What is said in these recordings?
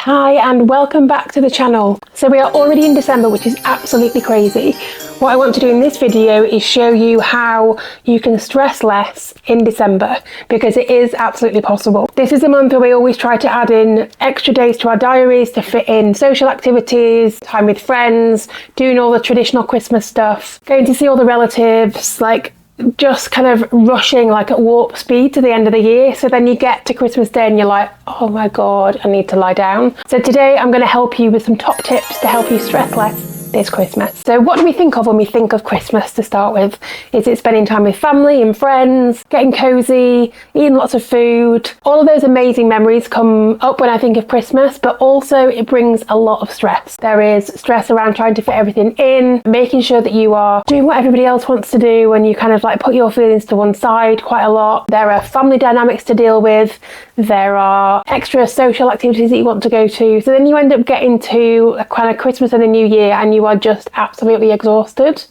Hi and welcome back to the channel. So we are already in December, which is absolutely crazy. What I want to do in this video is show you how you can stress less in December, because it is absolutely possible. This is a month where we always try to add in extra days to our diaries to fit in social activities, time with friends, doing all the traditional Christmas stuff, going to see all the relatives, just kind of rushing like at warp speed to the end of the year. So then you get to Christmas Day and you're like, oh my God, I need to lie down. So today I'm going to help you with some top tips to help you stress less this Christmas. So what do we think of when we think of Christmas to start with? Is it spending time with family and friends, getting cozy, eating lots of food? All of those amazing memories come up when I think of Christmas, but also it brings a lot of stress. There is stress around trying to fit everything in, making sure that you are doing what everybody else wants to do, and you kind of like put your feelings to one side quite a lot. There are family dynamics to deal with. There are extra social activities that you want to go to. So then you end up getting to a kind of Christmas and the New Year and you are just absolutely exhausted.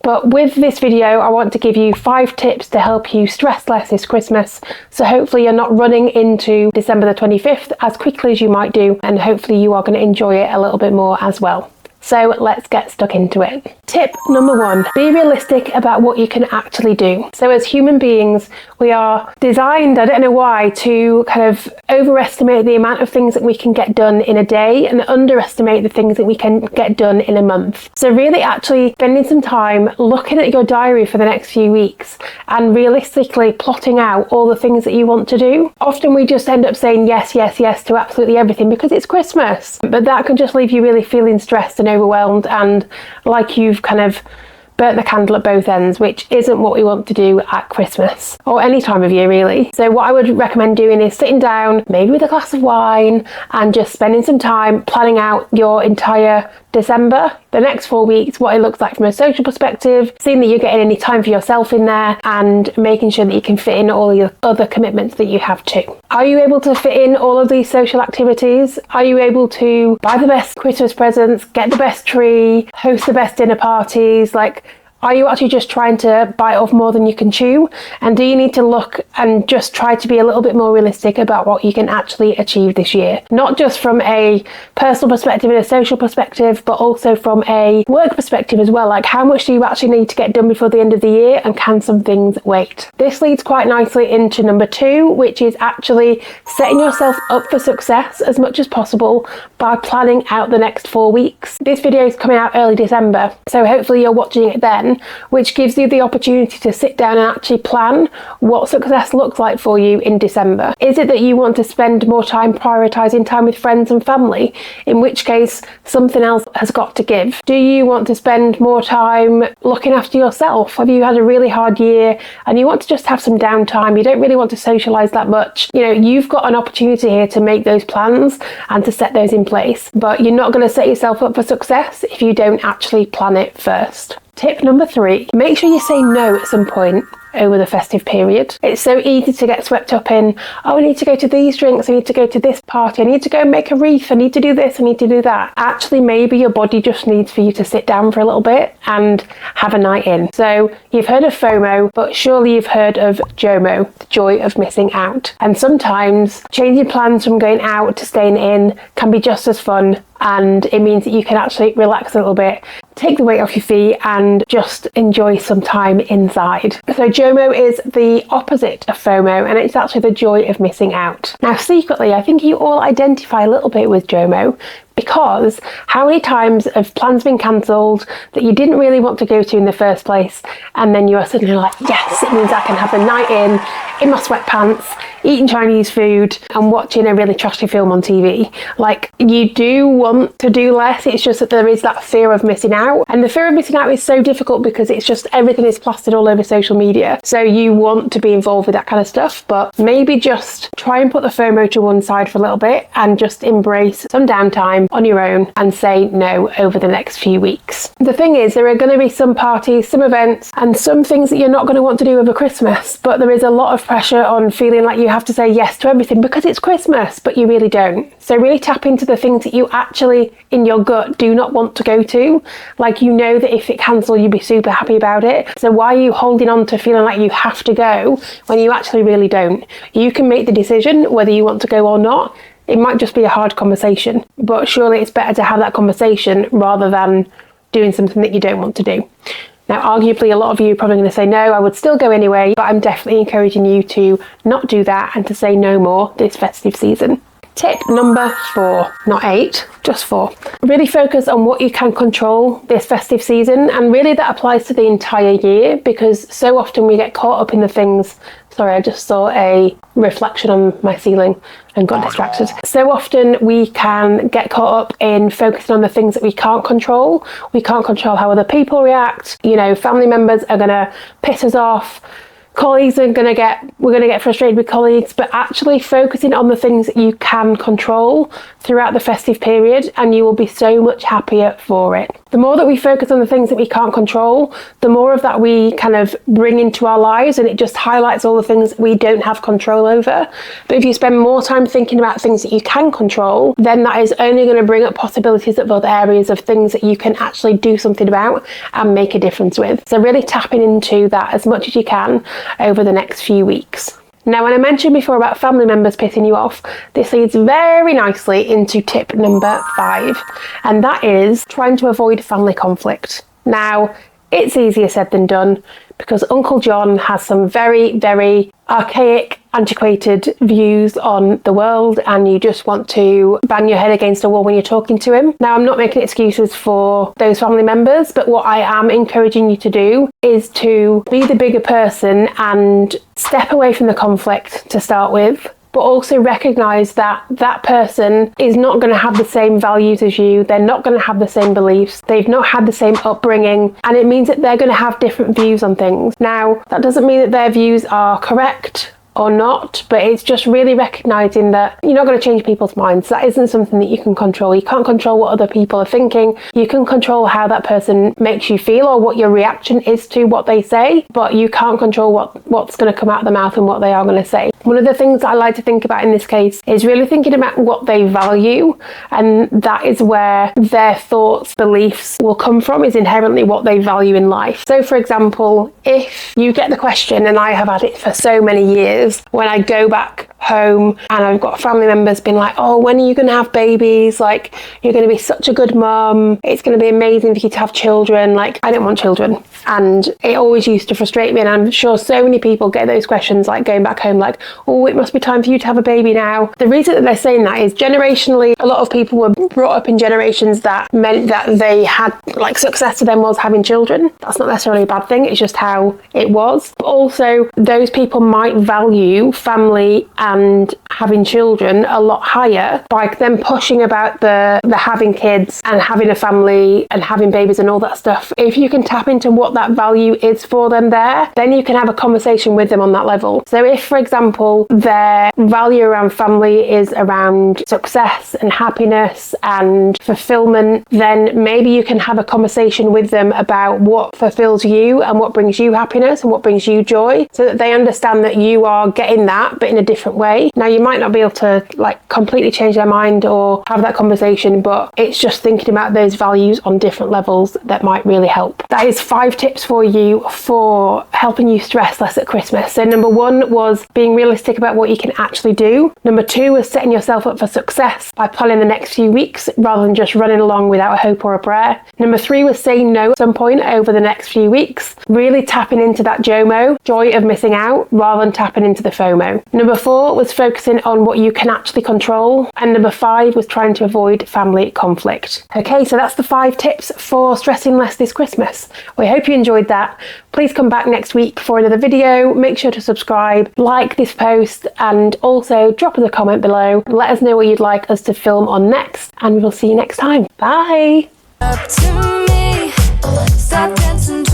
But with this video, I want to give you 5 tips to help you stress less this Christmas. So hopefully you're not running into December the 25th as quickly as you might do, and hopefully you are going to enjoy it a little bit more as well. So let's get stuck into it. Tip number 1, be realistic about what you can actually do. So as human beings, we are designed, I don't know why, to kind of overestimate the amount of things that we can get done in a day and underestimate the things that we can get done in a month. So really actually spending some time looking at your diary for the next few weeks and realistically plotting out all the things that you want to do. Often we just end up saying yes, yes, yes to absolutely everything because it's Christmas, but that can just leave you really feeling stressed and overwhelmed and like you've kind of burnt the candle at both ends, which isn't what we want to do at Christmas or any time of year really. So what I would recommend doing is sitting down, maybe with a glass of wine, and just spending some time planning out your entire December, the next 4 weeks, what it looks like from a social perspective, seeing that you're getting any time for yourself in there and making sure that you can fit in all your other commitments that you have too. Are you able to fit in all of these social activities? Are you able to buy the best Christmas presents, get the best tree, host the best dinner parties? Are you actually just trying to bite off more than you can chew? And do you need to look and just try to be a little bit more realistic about what you can actually achieve this year? Not just from a personal perspective and a social perspective, but also from a work perspective as well. Like, how much do you actually need to get done before the end of the year, and can some things wait? This leads quite nicely into number 2, which is actually setting yourself up for success as much as possible by planning out the next 4 weeks. This video is coming out early December, so hopefully you're watching it then, which gives you the opportunity to sit down and actually plan what success looks like for you in December. Is it that you want to spend more time prioritizing time with friends and family, in which case something else has got to give? Do you want to spend more time looking after yourself? Have you had a really hard year and you want to just have some downtime? You don't really want to socialize that much. You've got an opportunity here to make those plans and to set those in place, but you're not going to set yourself up for success if you don't actually plan it first. Tip number 3, make sure you say no at some point over the festive period. It's so easy to get swept up in, oh, I need to go to these drinks, I need to go to this party, I need to go and make a wreath, I need to do this, I need to do that. Actually, maybe your body just needs for you to sit down for a little bit and have a night in. So you've heard of FOMO, but surely you've heard of JOMO, the joy of missing out. And sometimes changing plans from going out to staying in can be just as fun, and it means that you can actually relax a little bit, take the weight off your feet and just enjoy some time inside. So JOMO is the opposite of FOMO, and it's actually the joy of missing out. Now secretly, I think you all identify a little bit with JOMO, because how many times have plans been cancelled that you didn't really want to go to in the first place, and then you are suddenly like, yes, it means I can have a night in my sweatpants, eating Chinese food and watching a really trashy film on TV. You do want to do less, it's just that there is that fear of missing out, and the fear of missing out is so difficult because it's just everything is plastered all over social media, so you want to be involved with that kind of stuff. But maybe just try and put the FOMO to one side for a little bit and just embrace some downtime on your own and say no over the next few weeks. The thing is, there are going to be some parties, some events, and some things that you're not going to want to do over Christmas, but there is a lot of pressure on feeling like you have to say yes to everything because it's Christmas, but you really don't. So really tap into the things that you actually in your gut do not want to go to. That if it cancelled, you'd be super happy about it. So why are you holding on to feeling like you have to go when you actually really don't? You can make the decision whether you want to go or not. it might just be a hard conversation, but surely it's better to have that conversation rather than doing something that you don't want to do. Now, arguably, a lot of you are probably going to say, no, I would still go anyway, but I'm definitely encouraging you to not do that and to say no more this festive season. Tip number 4, not 8, just 4. Really focus on what you can control this festive season, and really that applies to the entire year, because so often we get caught up in the things. Sorry, I just saw a reflection on my ceiling and got distracted. So often we can get caught up in focusing on the things that we can't control. We can't control how other people react. You know, family members are going to piss us off. Colleagues are we're going to get frustrated with colleagues, but actually focusing on the things that you can control throughout the festive period, and you will be so much happier for it. The more that we focus on the things that we can't control, the more of that we kind of bring into our lives, and it just highlights all the things that we don't have control over. But if you spend more time thinking about things that you can control, then that is only going to bring up possibilities of other areas of things that you can actually do something about and make a difference with. So really tapping into that as much as you can over the next few weeks. Now, when I mentioned before about family members pissing you off, this leads very nicely into tip number 5, and that is trying to avoid family conflict. Now, it's easier said than done, because Uncle John has some very, very archaic, antiquated views on the world, and you just want to bang your head against a wall when you're talking to him. Now, I'm not making excuses for those family members, but what I am encouraging you to do is to be the bigger person and step away from the conflict to start with, but also recognise that that person is not going to have the same values as you. They're not going to have the same beliefs. They've not had the same upbringing, and it means that they're going to have different views on things. Now, that doesn't mean that their views are correct or not, but it's just really recognising that you're not going to change people's minds. That isn't something that you can control. You can't control what other people are thinking. You can control how that person makes you feel or what your reaction is to what they say, but you can't control what's going to come out of the mouth and what they are going to say. One of the things I like to think about in this case is really thinking about what they value, and that is where their thoughts, beliefs will come from, is inherently what they value in life. So for example, if you get the question, and I have had it for so many years, when I go back home and I've got family members being like, oh, when are you going to have babies? Like, you're going to be such a good mum. It's going to be amazing for you to have children. Like, I don't want children. And it always used to frustrate me. And I'm sure so many people get those questions, like going back home, like, oh, it must be time for you to have a baby now. The reason that they're saying that is generationally, a lot of people were brought up in generations that meant that they had, like, success to them was having children. That's not necessarily a bad thing. It's just how it was. But also, those people might value family and having children a lot higher by them pushing about the having kids and having a family and having babies and all that stuff. If you can tap into what that value is for them there, then you can have a conversation with them on that level. So if, for example, their value around family is around success and happiness and fulfillment, then maybe you can have a conversation with them about what fulfills you and what brings you happiness and what brings you joy, so that they understand that you are getting that, but in a different way. Now, you might not be able to like completely change their mind or have that conversation, but it's just thinking about those values on different levels that might really help. That is 5 tips for you for helping you stress less at Christmas. So number 1 was being realistic about what you can actually do. Number 2 was setting yourself up for success by planning the next few weeks rather than just running along without a hope or a prayer. Number 3 was saying no at some point over the next few weeks, really tapping into that JOMO, joy of missing out, rather than tapping into the FOMO. Number 4 was focusing on what you can actually control. And number 5 was trying to avoid family conflict. Okay, so that's the 5 tips for stressing less this Christmas. We hope you enjoyed that. Please come back next week for another video. Make sure to subscribe, like this post, and also drop us a comment below. Let us know what you'd like us to film on next, and we will see you next time. Bye. Up to me. Stop dancing.